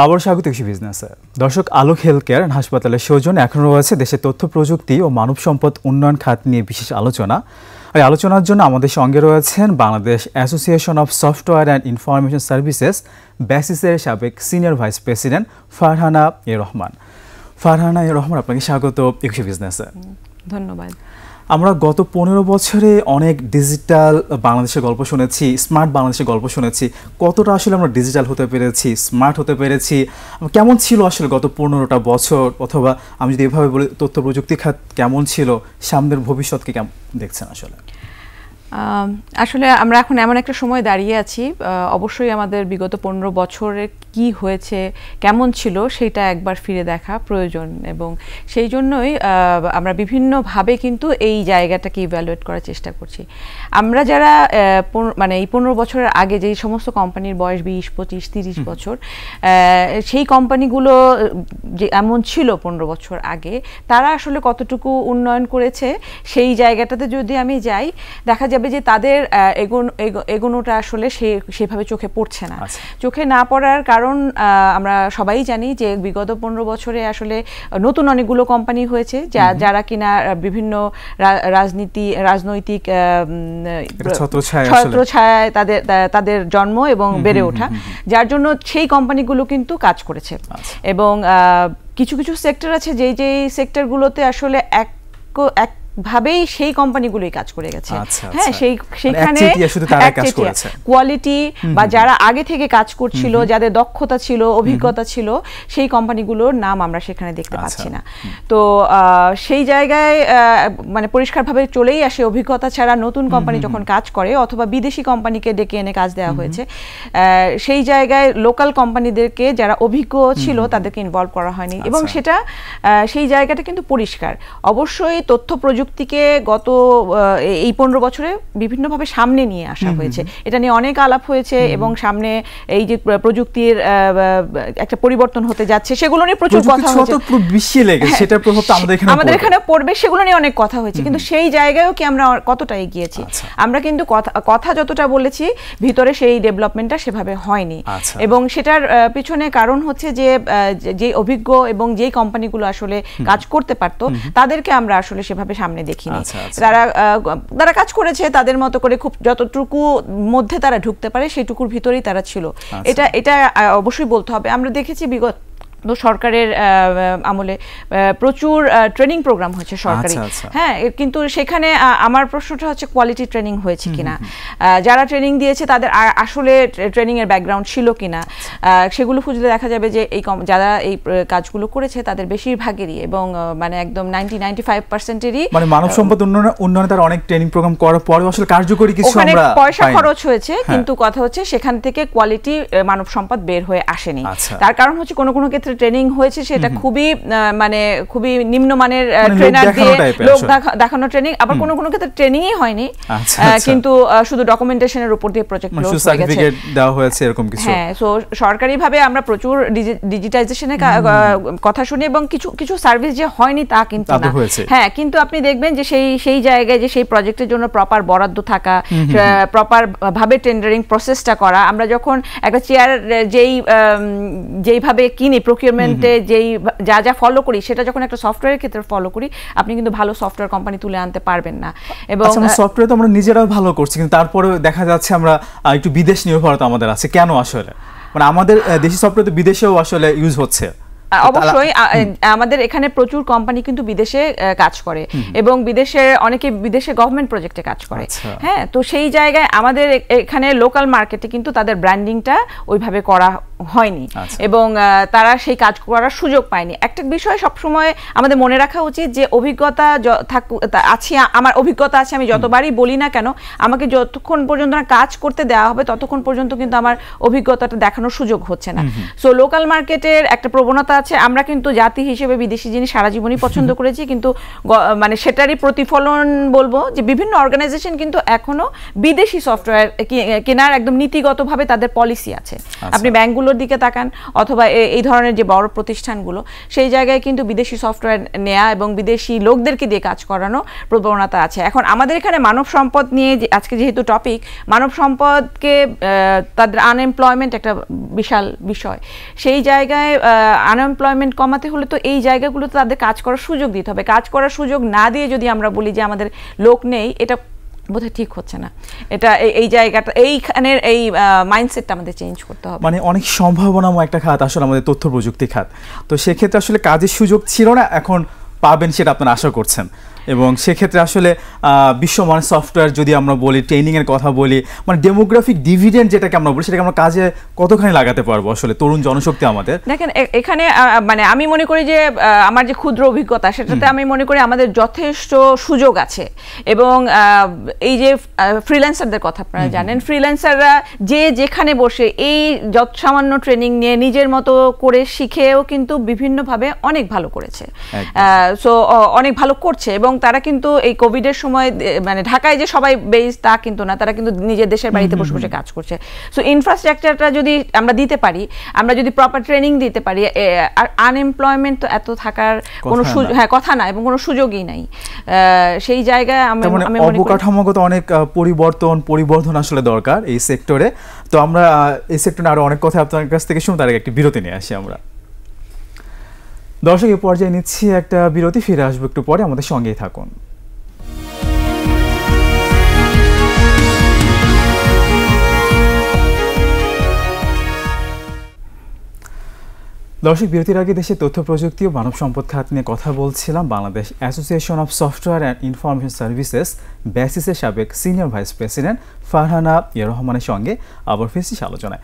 আবার স্বাগত কৃষি বিজনেসে। দর্শক, আলোক হেলথ কেয়ার হাসপাতালের সৌজন্যে এখন রয়েছে দেশের তথ্য প্রযুক্তি ও মানব সম্পদ উন্নয়ন খাত নিয়ে বিশেষ আলোচনা। এই আলোচনার জন্য আমাদের সঙ্গে রয়েছেন Bangladesh association of software and information services ব্যাসিসের সাবেক senior vice president Farhana A Rahman. Farhana A Rahman, আপনাকে স্বাগত কৃষি বিজনেসে। ধন্যবাদ। আমরা গত 15 বছরে অনেক ডিজিটাল বাংলাদেশের গল্প শুনেছি, স্মার্ট বাংলাদেশের গল্প শুনেছি। কতটা আসলে আমরা ডিজিটাল হতে পেরেছি, স্মার্ট হতে পেরেছি, কেমন ছিল আসলে গত 15টা বছর, অথবা আমি যদি এভাবে বলি তথ্য প্রযুক্তি খাত কেমন ছিল, সামনের ভবিষ্যৎকে কেমন দেখছেন আসলে? আসলে আমরা এখন এমন একটা সময় দাঁড়িয়ে আছি, অবশ্যই আমাদের বিগত 15 বছরে কি হয়েছে, কেমন ছিল, সেটা একবার ফিরে দেখা প্রয়োজন এবং সেই জন্যই আমরা বিভিন্নভাবে কিন্তু এই জায়গাটাকে ইভ্যালুয়েট করার চেষ্টা করছি। আমরা যারা মানে এই 15 বছরের আগে যেই সমস্ত কোম্পানির বয়স 20, 25, 30 বছর, সেই কোম্পানিগুলো যে এমন ছিল 15 বছর আগে, তারা আসলে কতটুকু উন্নয়ন করেছে সেই জায়গাটাতে যদি আমি যাই, দেখা যাবে যে তাদের এগোনোটা আসলে সেভাবে চোখে পড়ছে না। চোখে না পড়ার কারণ আমরা সবাই জানি যে বিগত 15 বছরে আসলে নতুন অনেকগুলো কোম্পানি হয়েছে যারা কিনা বিভিন্ন রাজনৈতিক ছত্রছায়ায় তাদের জন্ম এবং বেড়ে ওঠা, যার জন্য সেই কোম্পানিগুলো কিন্তু কাজ করেছে। এবং কিছু কিছু সেক্টর আছে যেই সেক্টরগুলোতে আসলে ভাবেই সেই কোম্পানিগুলোই কাজ করে গেছে। হ্যাঁ, সেইখানে কোয়ালিটি বা যারা আগে থেকে কাজ করছিল, যাদের দক্ষতা ছিল, অভিজ্ঞতা ছিল, সেই কোম্পানিগুলোর নাম আমরা সেখানে দেখতে পাচ্ছি না। তো সেই জায়গায় মানে পরিষ্কারভাবে চলেই আসে, অভিজ্ঞতা ছাড়া নতুন কোম্পানি যখন কাজ করে অথবা বিদেশি কোম্পানিকে ডেকে এনে কাজ দেওয়া হয়েছে, সেই জায়গায় লোকাল কোম্পানিদেরকে যারা অভিজ্ঞ ছিল তাদেরকে ইনভলভ করা হয়নি। এবং সেই জায়গাটা কিন্তু পরিষ্কার। অবশ্যই তথ্য প্রযুক্তিকে গত এই 15 বছরে বিভিন্নভাবে সামনে নিয়ে আসা হয়েছে, এটা নিয়ে অনেক আলাপ হয়েছে এবং সামনে এই যে প্রযুক্তির একটা পরিবর্তন হতে যাচ্ছে সেগুলো নিয়ে প্রচুর কথা হয়েছে। আমাদের এখানে পড়বে, সেগুলো নিয়ে অনেক কথা হয়েছে, কিন্তু সেই জায়গায়ও কি আমরা কতটা এগিয়েছি? আমরা কিন্তু কথা যতটা বলেছি, ভিতরে সেই ডেভেলপমেন্টটা সেভাবে হয়নি। এবং সেটার পিছনে কারণ হচ্ছে যে অভিজ্ঞ এবং যেই কোম্পানিগুলো আসলে কাজ করতে পারতো, তাদেরকে আমরা আসলে সেভাবে সামনে দেখিনি। তারা কাজ করেছে তাদের মতো করে, খুব যতটুকু মধ্যে তারা ঢুকতে পারে সেইটুকুর ভিতরেই তারা ছিল। এটা অবশ্যই বলতে হবে। আমরা দেখেছি বিগত সরকারের আমলে প্রচুর ট্রেনিং প্রোগ্রাম হয়েছে সরকারি, হ্যাঁ, কিন্তু সেখানে আমার প্রশ্নটা হচ্ছে কোয়ালিটি ট্রেনিং হয়েছে কিনা, যারা ট্রেনিং দিয়েছে তাদের আসলে ট্রেনিং এর ব্যাকগ্রাউন্ড ছিল কিনা, সেগুলো খুঁজলে দেখা যাবে যে যারা এই কাজগুলো করেছে তাদের বেশিরভাগেরই এবং মানে একদম 90-95%-এরই মানে মানব সম্পদ উন্নয়নে তার অনেক ট্রেনিং প্রোগ্রাম করার পরে আসলে কার্যকরী কিছু আমরা পয়সা খরচ হয়েছে, কিন্তু কথা হচ্ছে সেখান থেকে কোয়ালিটি মানব সম্পদ বের হয়ে আসেনি। তার কারণ হচ্ছে কোনো ক্ষেত্রে ট্রেনিং হয়েছে সেটা খুবই নিম্নমানের ট্রেনার দিয়ে লোক দেখানো ট্রেনিং, আবার কোনো ক্ষেত্রে ট্রেনিংই হয়নি, কিন্তু শুধু ডকুমেন্টেশনের উপর দিয়ে প্রজেক্ট দেওয়া হয়েছে এরকম কিছু। হ্যাঁ, সো সরকারিভাবে আমরা প্রচুর ডিজিটাইজেশনের কথা শুনি এবং কিছু সার্ভিস যে হয়নি তা কিন্তু না। হ্যাঁ, কিন্তু আপনি দেখবেন যে সেই জায়গায় যে সেই প্রজেক্টের জন্য প্রপার বরাদ্দ থাকা, প্রপার ভাবে টেন্ডারিং প্রসেসটা করা। আমরা যখন একটা চেয়ার যেইভাবে কিনি, প্রকিউরমেন্টে যা ফলো করি, সেটা যখন একটা সফটওয়্যারের ক্ষেত্রে ফলো করি, আপনি কিন্তু ভালো সফটওয়্যার কোম্পানি তুলে আনতে পারবেন না। এবং সফটওয়্যার তো আমরা নিজেরাও ভালো করছি, কিন্তু তারপরে দেখা যাচ্ছে আমরা একটু বিদেশ নির্ভরতা আমাদের আছে। কেন আসলে? মানে আমাদের দেশি সফটওয়্যার তো বিদেশেও আসলে ইউজ হচ্ছে। অবশ্যই আমাদের এখানে প্রচুর কোম্পানি কিন্তু বিদেশে কাজ করে এবং অনেকে বিদেশে গভর্নমেন্ট প্রজেক্টে কাজ করে। হ্যাঁ, তো সেই জায়গায় আমাদের এখানে লোকাল মার্কেটে কিন্তু তাদের ব্র্যান্ডিংটা ওইভাবে করা হয়নি এবং তারা সেই কাজ করার সুযোগ পায়নি। একটা বিষয় সবসময় আমাদের মনে রাখা উচিত যে আমার অভিজ্ঞতা আছে, আমি যতবারই বলি না কেন, আমাকে যতক্ষণ পর্যন্ত কাজ করতে দেওয়া হবে ততক্ষণ পর্যন্ত কিন্তু আমার অভিজ্ঞতাটা দেখানোর সুযোগ হচ্ছে না। সো লোকাল মার্কেটের একটা প্রবণতা আছে, আমরা কিন্তু জাতি হিসেবে বিদেশি জিনিস সারা জীবনই পছন্দ করেছি, কিন্তু মানে সেটারই প্রতিফলন বলবো যে বিভিন্ন অর্গানাইজেশন কিন্তু এখনো বিদেশি সফটওয়্যার কেনার একদম নীতিগতভাবে তাদের পলিসি আছে। আপনি ব্যাংকগুলোর দিকে তাকান অথবা এই ধরনের যে বড় প্রতিষ্ঠানগুলো, সেই জায়গায় কিন্তু বিদেশি সফটওয়্যার নেওয়া এবং বিদেশি লোকদেরকে দিয়ে কাজ করানো প্রবণতা আছে। এখন আমাদের এখানে মানব সম্পদ নিয়ে আজকে যেহেতু টপিক, মানব সম্পদকে তাদের আনএমপ্লয়মেন্ট একটা বিশাল বিষয়। সেই জায়গায় আনএমপ্লয়মেন্ট কমাতে হলে তো এই জায়গাগুলোতে তাদের কাজ করার সুযোগ দিতে হবে। কাজ করার সুযোগ না দিয়ে যদি আমরা বলি যে আমাদের লোক নেই, এটা বোধহয় ঠিক হচ্ছে না। এটা এই জায়গাটা, এইখানের এই মাইন্ডসেটটা আমাদের চেঞ্জ করতে হবে। মানে অনেক সম্ভাবনাময় একটা খাত আসলে আমাদের তথ্য প্রযুক্তি খাত। তো সেক্ষেত্রে আসলে কাজের সুযোগ ছিল না, এখন পাবেন সেটা আপনারা আশা করছেন। এবং সেক্ষেত্রে আসলে বিশ্বমানের সফটওয়্যার যদি আমরা বলি, ট্রেনিংয়ের কথা বলি, মানে ডেমোগ্রাফিক ডিভিডেন্ড যেটাকে আমরা বলি, সেটাকে আমরা কাজে কতখানি লাগাতে পারবো আসলে তরুণ জনশক্তি আমাদের? দেখেন, এখানে মানে আমি মনে করি যে আমার যে ক্ষুদ্র অভিজ্ঞতা, সেটাতে আমি মনে করি আমাদের যথেষ্ট সুযোগ আছে। এবং এই যে ফ্রিল্যান্সারদের কথা আপনারা জানেন, ফ্রিল্যান্সাররা যে যেখানে বসে এই যত সামান্য ট্রেনিং নিয়ে নিজের মতো করে শিখেও কিন্তু বিভিন্নভাবে অনেক ভালো করেছে, সো অনেক ভালো করছে। এবং তারা কিন্তু এই কোভিডের সময় মানে ঢাকায় যে সবাই বেস তা কিন্তু না, তারা কিন্তু নিজের দেশের বাড়িতে বসে বসে কাজ করছে। সো ইনফ্রাস্ট্রাকচারটা যদি আমরা দিতে পারি, আমরা যদি প্রপার ট্রেনিং দিতে পারি, আর আনএমপ্লয়মেন্ট তো এত থাকার কোনো কথা না এবং কোনো সুযোগই নাই। সেই জায়গায় আমি অবকাঠামোগত অনেক পরিবর্ধন আসলে দরকার এই সেক্টরে। তো আমরা এই সেক্টরে আরো অনেক কথা আপনার কাছ থেকে শুনে তার একটি বিরতি নিয়ে আসি আমরা। দর্শক, এই পর্যায়ে নিচ্ছি একটা বিরতি, ফিরে আসবো একটু পরে, আমাদের সঙ্গেই থাকুন। দর্শক, বিরতির আগে দেশের তথ্য প্রযুক্তি ও মানব সম্পদ খাত নিয়ে কথা বলছিলাম Bangladesh association of software and information services ব্যাসিসের সাবেক সিনিয়র ভাইস প্রেসিডেন্ট ফারহানা রহমানের সঙ্গে আবার ফিরছি আলোচনায়।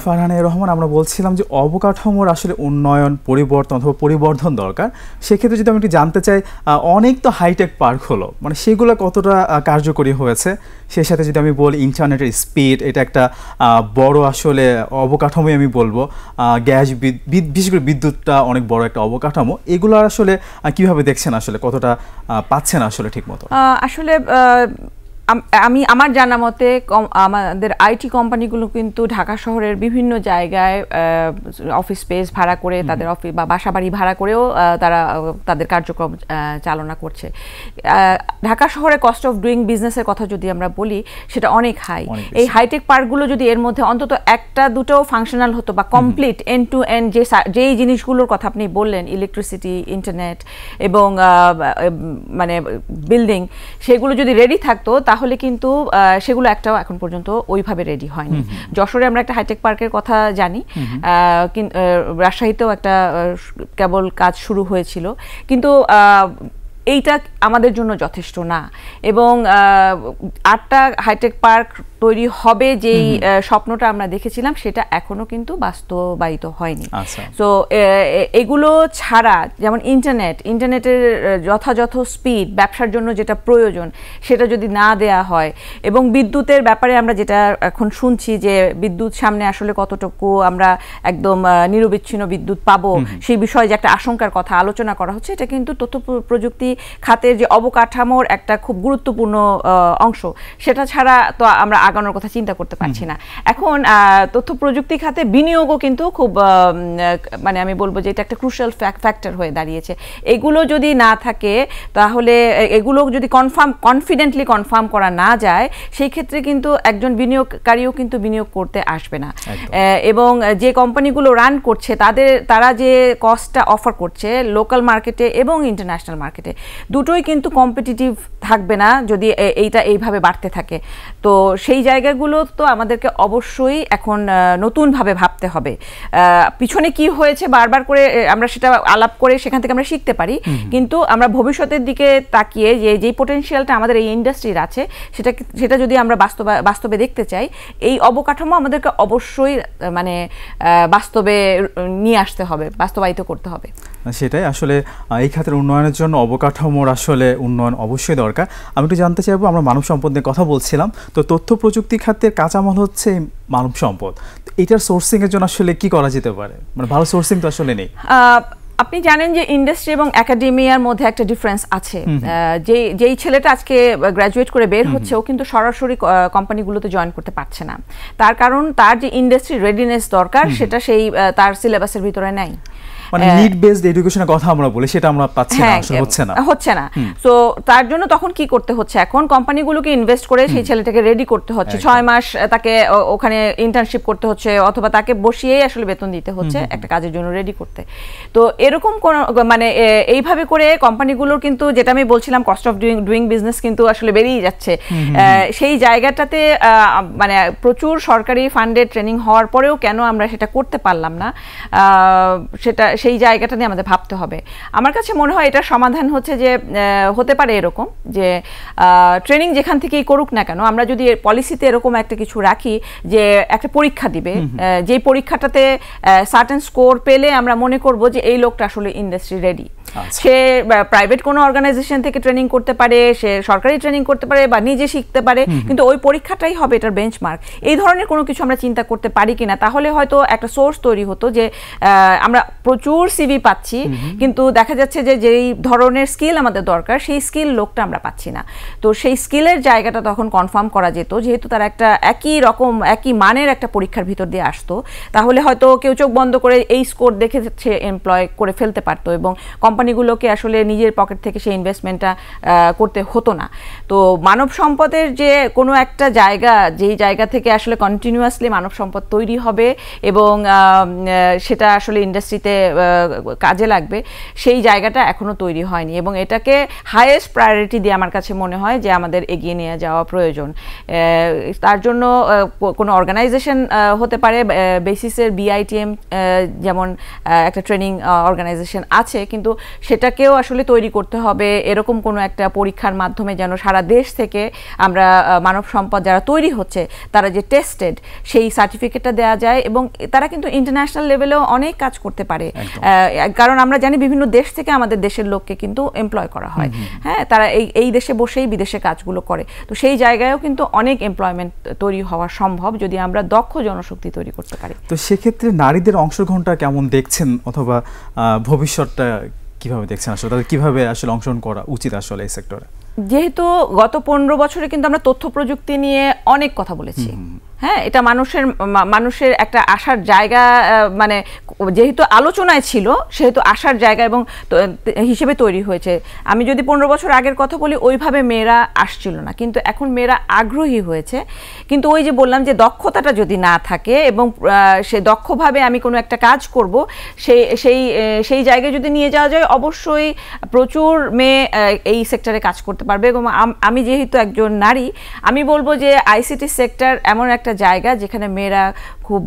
ফারহানা রহমান, আমরা বলছিলাম যে অবকাঠামোর আসলে উন্নয়ন, পরিবর্তন অথবা পরিবর্ধন দরকার। সেক্ষেত্রে যদি আমি একটু জানতে চাই, অনেক তো হাইটেক পার্ক হলো, মানে সেগুলো কতটা কার্যকরী হয়েছে? সেই সাথে যদি আমি বলি ইন্টারনেটের স্পিড, এটা একটা বড় আসলে অবকাঠামোই আমি বলবো। গ্যাস, বিশেষ করে বিদ্যুৎটা অনেক বড় একটা অবকাঠামো। এগুলো আসলে কিভাবে দেখছেন, আসলে কতটা পাচ্ছেন আসলে ঠিক মতো? আসলে আমি আমার জানা মতে আমাদের আইটি কোম্পানিগুলো কিন্তু ঢাকা শহরের বিভিন্ন জায়গায় অফিস স্পেস ভাড়া করে, তাদের অফিস বা বাসাবাড়ি ভাড়া করেও তারা তাদের কার্যক্রম চালনা করছে। ঢাকা শহরে কস্ট অফ ডুইং বিজনেসের কথা যদি আমরা বলি, সেটা অনেক হাই। এই হাইটেক পার্কগুলো যদি এর মধ্যে অন্তত একটা দুটো ফাংশনাল হতো বা কমপ্লিট এন্ড টু এন্ড যেই জিনিসগুলোর কথা আপনি বললেন, ইলেকট্রিসিটি, ইন্টারনেট এবং মানে বিল্ডিং, সেগুলো যদি রেডি থাকতো, তাহলে কিন্তু সেগুলো একটাও এখন পর্যন্ত ওইভাবে রেডি হয়নি। যশোরে আমরা একটা হাইটেক পার্কের কথা জানি, রাজশাহীতেও একটা কেবল কাজ শুরু হয়েছিল, কিন্তু এইটা আমাদের জন্য যথেষ্ট না। এবং 8টা হাইটেক পার্ক তৈরি হবে যেই স্বপ্নটা আমরা দেখেছিলাম, সেটা এখনো কিন্তু বাস্তবায়িত হয়নি। সো এগুলো ছাড়া যেমন ইন্টারনেটের যথাযথ স্পিড, ব্যবসার জন্য যেটা প্রয়োজন সেটা যদি না দেয়া হয়, এবং বিদ্যুতের ব্যাপারে আমরা যেটা এখন শুনছি যে বিদ্যুৎ সামনে আসলে কতটুকু আমরা একদম নিরবিচ্ছিন্ন বিদ্যুৎ পাবো, সেই বিষয়ে যে একটা আশঙ্কার কথা আলোচনা করা হচ্ছে, এটা কিন্তু তথ্য প্রযুক্তি খাতের যে অবকাঠামোর একটা খুব গুরুত্বপূর্ণ অংশ, সেটা ছাড়া তো আমরা আগানোর কথা চিন্তা করতে পারছি না। এখন তথ্য প্রযুক্তি খাতে বিনিয়োগও কিন্তু খুব মানে আমি বলবো যে এটা একটা ক্রুশাল ফ্যাক্টর হয়ে দাঁড়িয়েছে। এগুলো যদি না থাকে, তাহলে এগুলো যদি কনফিডেন্টলি কনফার্ম করা না যায়, সেই ক্ষেত্রে কিন্তু একজন বিনিয়োগকারীও কিন্তু বিনিয়োগ করতে আসবে না। এবং যে কোম্পানিগুলো রান করছে তারা যে কস্টটা অফার করছে লোকাল মার্কেটে এবং ইন্টারন্যাশনাল মার্কেটে, দুটোই কিন্তু কম্পিটিটিভ থাকবে না যদি এইটা এইভাবে বাড়তে থাকে। তো সেই জায়গাগুলো তো আমাদেরকে অবশ্যই এখন নতুনভাবে ভাবতে হবে। পিছনে কি হয়েছে বারবার করে আমরা সেটা আলাপ করে সেখান থেকে আমরা শিখতে পারি, কিন্তু আমরা ভবিষ্যতের দিকে তাকিয়ে যেই পোটেনশিয়ালটা আমাদের এই ইন্ডাস্ট্রির আছে, সেটা যদি আমরা বাস্তবে দেখতে চাই, এই অবকাঠামো আমাদেরকে অবশ্যই মানে বাস্তবে নিয়ে আসতে হবে, বাস্তবায়িত করতে হবে। সেটাই আসলে এই খাতের উন্নয়নের জন্য অবকাঠামোর আসলে উন্নয়ন অবশ্যই দরকার। আমি একটু জানতে চাইবো, আমরা মানব সম্পদ নিয়ে কথা বলছিলাম, তো তথ্য প্রযুক্তি খাতের কাঁচামাল হচ্ছে মানব সম্পদ, এটার সোর্সিং এর জন্য আসলে কি করা যেতে পারে? মানে ভালো সোর্সিং তো আসলে নেই। আপনি জানেন যে ইন্ডাস্ট্রি এবং একাডেমিয়ার মধ্যে একটা ডিফারেন্স আছে। যেই ছেলেটা আজকে গ্র্যাজুয়েট করে বের হচ্ছে, ও কিন্তু সরাসরি কোম্পানিগুলোতে জয়েন করতে পারছে না। তার কারণ তার যে ইন্ডাস্ট্রি রেডিনেস দরকার সেটা সেই তার সিলেবাসের ভিতরে নাই। মানে নিড বেসড এডুকেশনের কথা আমরা বলি, সেটা আমরা পাচ্ছি না, আসলে হচ্ছে না। সো তার জন্য তখন কি করতে হচ্ছে, এখন কোম্পানিগুলোকে ইনভেস্ট করে সেই ছেলেটাকে রেডি করতে হচ্ছে, 6 মাস তাকে ওখানে ইন্টার্নশিপ করতে হচ্ছে, অথবা তাকে বসিয়েই আসলে বেতন দিতে হচ্ছে একটা কাজের জন্য রেডি করতে। তো এরকম কোন মানে এইভাবে করে কোম্পানিগুলোর কিন্তু, যেটা আমি বলছিলাম, কস্ট অফ ডুইং বিজনেস কিন্তু আসলে বেরিয়ে যাচ্ছে। সেই জায়গাটাতে মানে প্রচুর সরকারি ফান্ডেড ট্রেনিং হওয়ার পরেও কেন আমরা সেটা করতে পারলাম না, সেটা সেই জায়গাটা নিয়ে আমাদের ভাবতে হবে। আমার কাছে মনে হয় এটার সমাধান হচ্ছে যে হতে পারে এরকম যে ট্রেনিং যেখান থেকেই করুক না কেন, আমরা যদি পলিসিতে এরকম একটা কিছু রাখি যে একটা পরীক্ষা দিবে, যেই পরীক্ষাটাতে সার্টেন স্কোর পেলে আমরা মনে করব যে এই লোকটা আসলে ইন্ডাস্ট্রি রেডি। সে প্রাইভেট কোনো অর্গানাইজেশন থেকে ট্রেনিং করতে পারে, সে সরকারি ট্রেনিং করতে পারে, বা নিজে শিখতে পারে, কিন্তু ওই পরীক্ষাটাই হবে এটার বেঞ্চমার্ক। এই ধরনের কোনো কিছু আমরা চিন্তা করতে পারি কিনা, তাহলে হয়তো একটা সোর্স তৈরি হতো যে আমরা প্রচুর সিভি পাচ্ছি, কিন্তু দেখা যাচ্ছে যে যেই ধরনের স্কিল আমাদের দরকার সেই স্কিল লোকটা আমরা পাচ্ছি না। তো সেই স্কিলের জায়গাটা তখন কনফার্ম করা যেত, যেহেতু তারা একটা একই রকম একই মানের একটা পরীক্ষার ভিতর দিয়ে আসতো, তাহলে হয়তো কেউ চোখ বন্ধ করে এই স্কোর দেখে সে এমপ্লয় করে ফেলতে পারতো, এবং কোম্পানিগুলোকে আসলে নিজের পকেট থেকে সেই ইনভেস্টমেন্টটা করতে হতো না। তো মানব সম্পদের যে কোনো একটা জায়গা, যেই জায়গা থেকে আসলে কন্টিনিউয়াসলি মানব সম্পদ তৈরি হবে এবং সেটা আসলে ইন্ডাস্ট্রিতে কাজে লাগবে, সেই জায়গাটা এখনো তৈরি হয়নি, এবং এটাকে হাইয়েস্ট প্রায়োরিটি দিয়ে আমার কাছে মনে হয় যে আমাদের এগিয়ে নিয়ে যাওয়া প্রয়োজন। তার জন্য কোনো অর্গানাইজেশন হতে পারে, বেসিসের বিআইটিএম যেমন একটা ট্রেনিং অর্গানাইজেশন আছে, কিন্তু সেটাকেও আসলে তৈরি করতে হবে এরকম কোনো একটা পরীক্ষার মাধ্যমে, যেন সারা দেশ থেকে আমরা মানব সম্পদ যারা তৈরি হচ্ছে তারা যে টেস্টেড সেই সার্টিফিকেটটা দেওয়া যায়, এবং তারা কিন্তু ইন্টারন্যাশনাল লেভেলেও অনেক কাজ করতে পারে। কারণ আমরা জানি বিভিন্ন দেশ থেকে আমাদের দেশের লোককে কিন্তু এমপ্লয় করা হয়, হ্যাঁ, তারা এই দেশে বসেই বিদেশে কাজগুলো করে। তো সেই জায়গায়ও কিন্তু অনেক এমপ্লয়মেন্ট তৈরি হওয়া সম্ভব যদি আমরা দক্ষ জনশক্তি তৈরি করতে পারি। তো সেক্ষেত্রে নারীদের অংশগ্রহণটা কেমন দেখছেন, অথবা ভবিষ্যৎটা কিভাবে দেখছেন, আসলে তাদের কিভাবে আসলে অংশগ্রহণ করা উচিত আসলে এই সেক্টরে? যেহেতু গত 15 বছরে কিন্তু আমরা তথ্য প্রযুক্তি নিয়ে অনেক কথা বলেছি, হ্যাঁ, এটা মানুষের একটা আসার জায়গা, মানে যেহেতু আলোচনায় ছিল সেহেতু আসার জায়গা এবং হিসেবে তৈরি হয়েছে। আমি যদি 15 বছর আগের কথা বলি, ওইভাবে মেয়েরা আসছিল না, কিন্তু এখন মেয়েরা আগ্রহী হয়েছে। কিন্তু ওই যে বললাম যে দক্ষতাটা যদি না থাকে এবং সে দক্ষভাবে আমি কোনো একটা কাজ করব, সেই জায়গায় যদি নিয়ে যাওয়া যায়, অবশ্যই প্রচুর মেয়ে এই সেক্টরে কাজ করতে পারবে। এবং আমি যেহেতু একজন নারী, আমি বলবো যে আইসিটি সেক্টর এমন একটা জায়গা যেখানে মেয়েরা খুব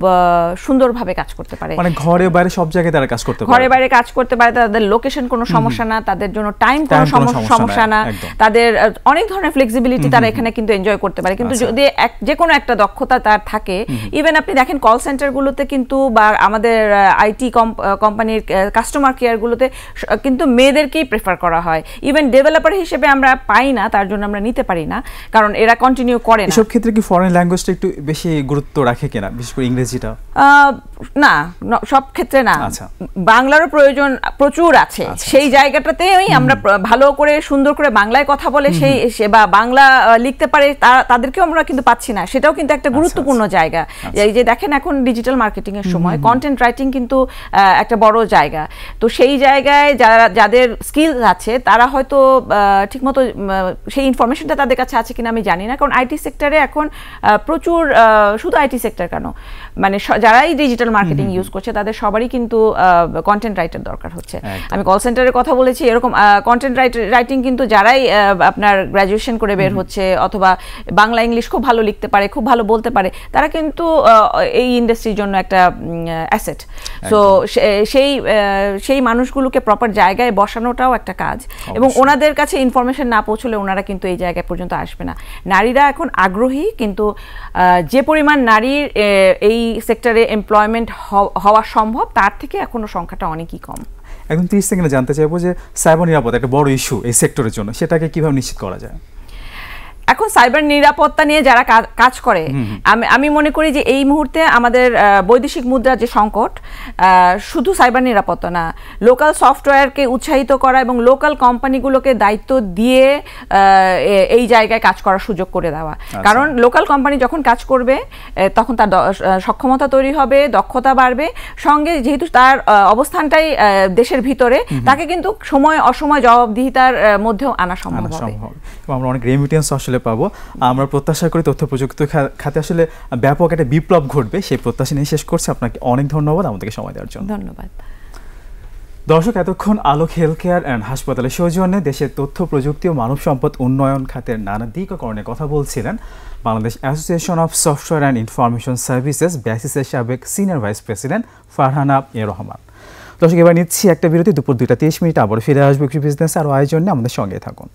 সুন্দরভাবে কাজ করতে পারে, মানে ঘরে বাইরে সব জায়গায় তারা কাজ করতে পারে, ঘরে বাইরে কাজ করতে পারে, তাদের লোকেশন কোনো সমস্যা না, তাদের জন্য টাইম কোনো সমস্যা না, তাদের অনেক ধরনের ফ্লেক্সিবিলিটি তারা এখানে কিন্তু এনজয় করতে পারে। কিন্তু যদি যে কোনো একটা দক্ষতা তার থাকে, ইভেন আপনি দেখেন কল সেন্টারগুলোতে কিন্তু, বা আমাদের আইটি কোম্পানির কাস্টমার কেয়ারগুলোতে কিন্তু মেয়েদেরকেই প্রেফার করা হয়। ইভেন ডেভেলপার হিসেবে আমরা পাই না, তার জন্য আমরা নিতে পারি না, কারণ এরা কন্টিনিউ করে না। এসব ক্ষেত্রে কি ফরেন ল্যাঙ্গুয়েজটা একটু বেশি গুরুত্ব রাখে কিনা, বিশেষ করে ইংরেজিটা? না, সব ক্ষেত্রে না, বাংলারও প্রয়োজন প্রচুর আছে। সেই জায়গাটাতেই আমরা ভালো করে সুন্দর করে বাংলায় কথা বলে সেই বা বাংলা লিখতে পারে তাদেরকেও আমরা কিন্তু পাচ্ছি না, সেটাও কিন্তু একটা গুরুত্বপূর্ণ জায়গা। এই যে দেখেন এখন ডিজিটাল মার্কেটিং এর সময় কন্টেন্ট রাইটিং কিন্তু একটা বড় জায়গা। তো সেই জায়গায় যাদের স্কিল আছে তারা হয়তো ঠিকমতো সেই ইনফরমেশনটা তাদের কাছে আছে কিনা আমি জানি না, কারণ আইটি সেক্টরে এখন প্রচুর, শুধু আইটি সেক্টর কেন, মানে যারাই ডিজিটাল মার্কেটিং ইউজ করছে তাদের সবারই কিন্তু কন্টেন্ট রাইটার দরকার হচ্ছে। আমি কল সেন্টারের কথা বলেছি, এরকম কন্টেন্ট রাইটিং কিন্তু যারাই আপনার গ্র্যাজুয়েশন করে বের হচ্ছে, অথবা বাংলা ইংলিশ খুব ভালো লিখতে পারে, খুব ভালো বলতে পারে, তারা কিন্তু এই ইন্ডাস্ট্রির জন্য একটা অ্যাসেট। সো সেই মানুষগুলোকে প্রপার জায়গায় বসানোটাও একটা কাজ, এবং ওনাদের কাছে ইনফরমেশন না পৌঁছলে ওনারা কিন্তু এই জায়গায় পর্যন্ত আসবে না। নারীরা এখন আগ্রহী, কিন্তু যে পরিমাণ নারীর এই সেক্টরে এমপ্লয়মেন্ট হওয়া সম্ভব তার থেকে এখনো সংখ্যাটা অনেকই কম। এখন 30 সেকেন্ডে জানতে চাইবো যে সাইবার নিরাপত্তা একটা বড় ইস্যু এই সেক্টরের জন্য, সেটাকে কিভাবে নিশ্চিত করা যায়? এখন সাইবার নিরাপত্তা নিয়ে যারা কাজ করে, আমি মনে করি যে এই মুহূর্তে আমাদের বৈদেশিক মুদ্রার যে সংকট, শুধু সাইবার নিরাপত্তা না, লোকাল সফটওয়্যারকে উৎসাহিত করা এবং লোকাল কোম্পানিগুলোকে দায়িত্ব দিয়ে এই জায়গায় কাজ করার সুযোগ করে দেওয়া। কারণ লোকাল কোম্পানি যখন কাজ করবে তখন তার সক্ষমতা তৈরি হবে, দক্ষতা বাড়বে, সঙ্গে যেহেতু তার অবস্থানটাই দেশের ভিতরে, তাকে কিন্তু সময় অসময় জবাবদিহিতার মধ্যেও আনা সম্ভব হবে। আমরা অনেক রেমিটেন্স আসলে পাবো। আমরা প্রত্যাশা করি তথ্য প্রযুক্তি খাতে আসলে ব্যাপক একটা বিপ্লব ঘটবে, সেই প্রত্যাশা নিয়ে শেষ করছি। আপনাকে অনেক ধন্যবাদ আমাদেরকে সময় দেওয়ার জন্য। ধন্যবাদ দর্শক, এতক্ষণ আলোক হেলথ কেয়ার অ্যান্ড হাসপাতালের সৌজন্যে দেশের তথ্য প্রযুক্তি ও মানব সম্পদ উন্নয়ন খাতের নানা দিক ও করণের কথা বলছিলেন Bangladesh association of software and information services ব্যাসিসের সাবেক senior vice president Farhana Rahman. দর্শক, এবার নিচ্ছি একটা বিরতি। দুপুর 2টা 30 মিনিট আবার ফিরে আসবো একটু বিজনেস আরও আয়োজনে, আমাদের সঙ্গে থাকুন।